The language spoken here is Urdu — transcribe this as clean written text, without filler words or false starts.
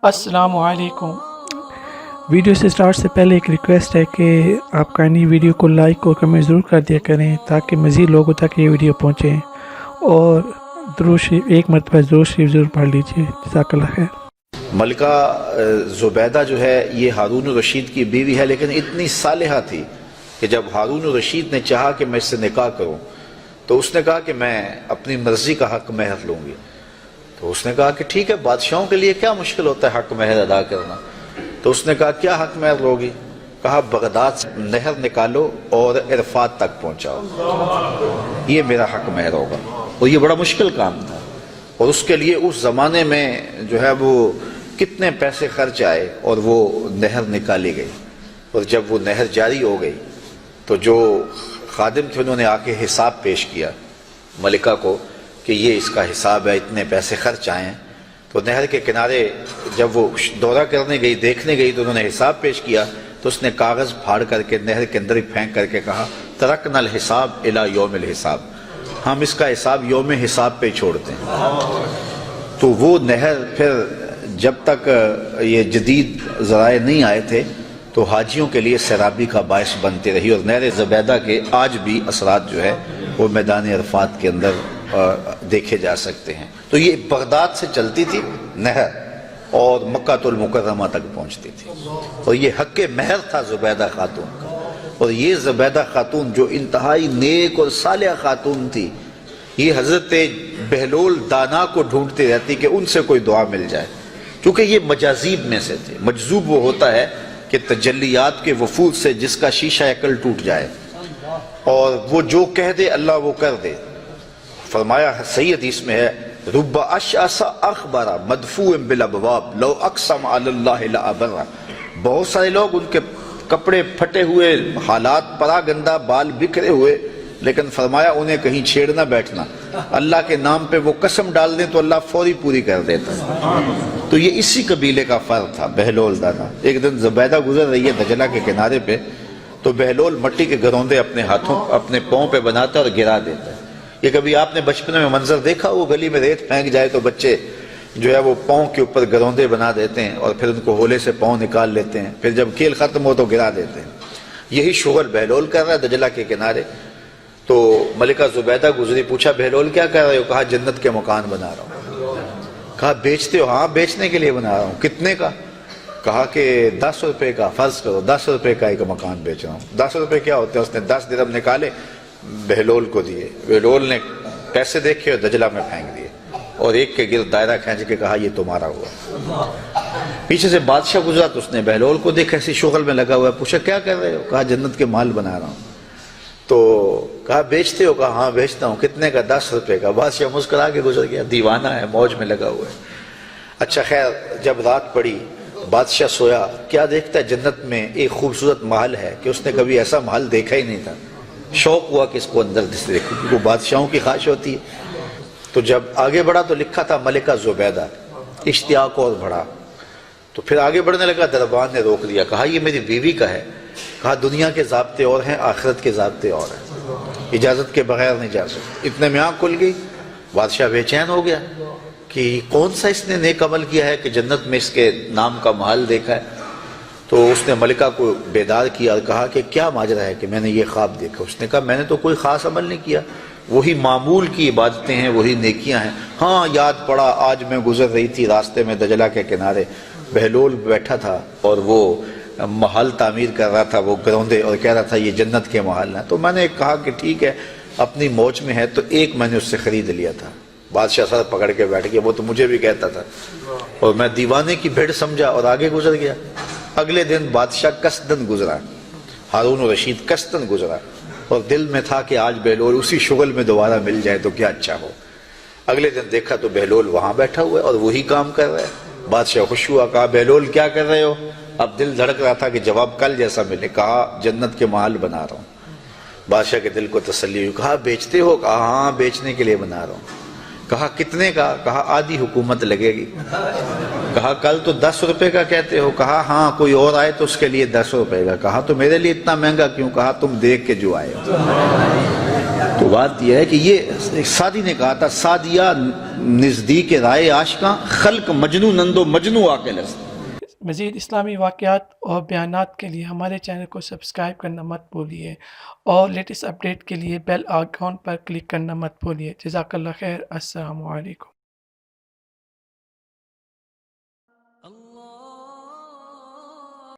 السلام علیکم۔ ویڈیو سے سٹارٹ سے پہلے ایک ریکویسٹ ہے کہ آپ کائنڈلی ویڈیو کو لائک اور کمنٹ ضرور کر دیا کریں تاکہ مزید لوگوں تک یہ ویڈیو پہنچے، اور درود شریف ایک مرتبہ درود شریف ضرور پڑھ لیجیے۔ جزاک اللہ خیر۔ ملکہ زبیدہ جو ہے یہ ہارون الرشید کی بیوی ہے، لیکن اتنی صالحہ تھی کہ جب ہارون الرشید نے چاہا کہ میں اس سے نکاح کروں تو اس نے کہا کہ میں اپنی مرضی کا حق مہر لوں گی۔ تو اس نے کہا کہ ٹھیک ہے، بادشاہوں کے لیے کیا مشکل ہوتا ہے حق مہر ادا کرنا۔ تو اس نے کہا کیا حق مہر لوگی؟ کہا بغداد سے نہر نکالو اور عرفات تک پہنچاؤ، یہ میرا حق مہر ہوگا۔ اور یہ بڑا مشکل کام تھا، اور اس کے لیے اس زمانے میں جو ہے وہ کتنے پیسے خرچ آئے، اور وہ نہر نکالی گئی۔ اور جب وہ نہر جاری ہو گئی تو جو خادم تھے انہوں نے آ کے حساب پیش کیا ملکہ کو کہ یہ اس کا حساب ہے، اتنے پیسے خرچ آئے ہیں۔ تو نہر کے کنارے جب وہ دورہ کرنے گئی، دیکھنے گئی، تو انہوں نے حساب پیش کیا تو اس نے کاغذ پھاڑ کر کے نہر کے اندر ہی پھینک کر کے کہا ترکنا الحساب الی یوم الحساب، ہم اس کا حساب یوم حساب پہ چھوڑتے ہیں۔ تو وہ نہر پھر جب تک یہ جدید ذرائع نہیں آئے تھے تو حاجیوں کے لیے سیرابی کا باعث بنتی رہی، اور نہر زبیدہ کے آج بھی اثرات جو ہے وہ میدان عرفات کے اندر دیکھے جا سکتے ہیں۔ تو یہ بغداد سے چلتی تھی نہر اور مکہ المکرمہ تک پہنچتی تھی، اور یہ حق مہر تھا زبیدہ خاتون کا۔ اور یہ زبیدہ خاتون جو انتہائی نیک اور صالحہ خاتون تھی، یہ حضرت بہلول دانا کو ڈھونڈتی رہتی کہ ان سے کوئی دعا مل جائے، کیونکہ یہ مجاذیب میں سے تھے۔ مجذوب وہ ہوتا ہے کہ تجلیات کے وفود سے جس کا شیشہ عقل ٹوٹ جائے، اور وہ جو کہہ دے اللہ وہ کر دے۔ فرمایا صحیح حدیث میں ہے رب اشعث اخبر مدفوع بالابواب لو اقسم علی اللہ لابر، بہت سارے لوگ ان کے کپڑے پھٹے ہوئے، حالات پرا گندہ، بال بکھرے ہوئے، لیکن فرمایا انہیں کہیں چھیڑ نہ بیٹھنا، اللہ کے نام پہ وہ قسم ڈال دیں تو اللہ فوری پوری کر دیتا ہے۔ تو یہ اسی قبیلے کا فرد تھا بہلول دانا۔ ایک دن زبیدہ گزر رہی ہے دجلہ کے کنارے پہ، تو بہلول مٹی کے گروندے اپنے ہاتھوں اپنے پاؤں پہ بناتا اور گرا دیتا ہے۔ یہ کبھی آپ نے بچپن میں منظر دیکھا، وہ گلی میں ریت پھینک جائے تو بچے جو ہے وہ پاؤں کے اوپر گروندے بنا دیتے ہیں اور پھر ان کو ہولے سے پاؤں نکال لیتے ہیں، پھر جب کھیل ختم ہو تو گرا دیتے ہیں۔ یہی شغل بہلول کر رہا ہے دجلہ کے کنارے۔ تو ملکہ زبیدہ گزری، پوچھا بہلول کیا کر رہے ہو؟ کہا جنت کے مکان بنا رہا ہوں۔ کہا بیچتے ہو؟ ہاں بیچنے کے لیے بنا رہا ہوں۔ کتنے کا؟ کہا کہ 10 روپے کا، فرض کرو 10 روپے کا ایک مکان بیچ رہا ہوں۔ 10 روپے کیا ہوتے ہیں؟ اس نے 10 درہم نکالے، بہلول کو دیے۔ بہلول نے پیسے دیکھے اور دجلہ میں پھینک دیے، اور ایک کے گرد دائرہ کھینچ کے کہا یہ تمہارا ہوا۔ پیچھے سے بادشاہ گزرا تو اس نے بہلول کو دیکھا ایسی شغل میں لگا ہوا ہے، پوچھا کیا کر رہے ہو؟ کہا جنت کے مال بنا رہا ہوں۔ تو کہا بیچتے ہو؟ کہا ہاں بیچتا ہوں۔ کتنے کا؟ 10 روپے کا۔ بادشاہ مسکرا کے گزر گیا، دیوانہ ہے، موج میں لگا ہوا ہے۔ اچھا خیر، جب رات پڑی بادشاہ سویا، کیا دیکھتا ہے جنت میں ایک خوبصورت محل ہے کہ اس نے کبھی ایسا محل دیکھا ہی نہیں تھا۔ شوق ہوا کہ اس کو اندر سے دیکھو، کیونکہ وہ بادشاہوں کی خواہش ہوتی ہے۔ تو جب آگے بڑھا تو لکھا تھا ملکہ زبیدہ، اشتیاق اور بڑھا۔ تو پھر آگے بڑھنے لگا، دربان نے روک دیا، کہا یہ میری بیوی کا ہے۔ کہا دنیا کے ضابطے اور ہیں، آخرت کے ضابطے اور ہیں، اجازت کے بغیر نہیں جا سکتے۔ اتنے میں آنکھ کھل گئی، بادشاہ بے چین ہو گیا کہ کون سا اس نے نیک عمل کیا ہے کہ جنت میں اس کے نام کا محل دیکھا ہے۔ تو اس نے ملکہ کو بیدار کیا اور کہا کہ کیا ماجرا ہے کہ میں نے یہ خواب دیکھا؟ اس نے کہا میں نے تو کوئی خاص عمل نہیں کیا، وہی معمول کی عبادتیں ہیں، وہی نیکیاں ہیں۔ ہاں یاد پڑا، آج میں گزر رہی تھی راستے میں دجلہ کے کنارے، بہلول بیٹھا تھا اور وہ محل تعمیر کر رہا تھا، وہ گروندے، اور کہہ رہا تھا یہ جنت کے محل ہیں۔ تو میں نے کہا کہ ٹھیک ہے، اپنی موج میں ہے، تو ایک میں نے اس سے خرید لیا تھا۔ بادشاہ سر پکڑ کے بیٹھ گیا، وہ تو مجھے بھی کہتا تھا، اور میں دیوانے کی بھیڑ سمجھا اور آگے گزر گیا۔ اگلے دن بادشاہ قصدن گزرا، ہارون الرشید قصدن گزرا، اور دل میں تھا کہ آج بہلول اسی شغل میں دوبارہ مل جائے تو کیا اچھا ہو۔ اگلے دن دیکھا تو بہلول وہاں بیٹھا ہوا ہے اور وہی کام کر رہا ہے۔ بادشاہ خوش ہوا، کہا بہلول کیا کر رہے ہو؟ اب دل دھڑک رہا تھا کہ جواب کل جیسا ملے۔ کہا جنت کے محل بنا رہا ہوں۔ بادشاہ کے دل کو تسلی ہوئی، کہا بیچتے ہو؟ کہا ہاں بیچنے کے لیے بنا رہا ہوں۔ کہا کتنے کا؟ کہا آدھی حکومت لگے گی۔ کہا کل تو 10 روپے کا کہتے ہو؟ کہا ہاں کوئی اور آئے تو اس کے لیے 10 روپے کا۔ کہا تو میرے لیے اتنا مہنگا کیوں؟ کہا تم دیکھ کے جو آئے ہو۔ تو بات یہ ہے کہ یہ ایک سعدی نے کہا تھا، سعدیہ نزدیک رائے عاشقاں خلق مجنو نندو مجنو عاقل است۔ مزید اسلامی واقعات اور بیانات کے لیے ہمارے چینل کو سبسکرائب کرنا مت بھولیے اور لیٹسٹ اپڈیٹ کے لیے بیل آئیکن پر کلک کرنا مت بھولیے۔ جزاک اللہ خیر۔ السلام علیکم۔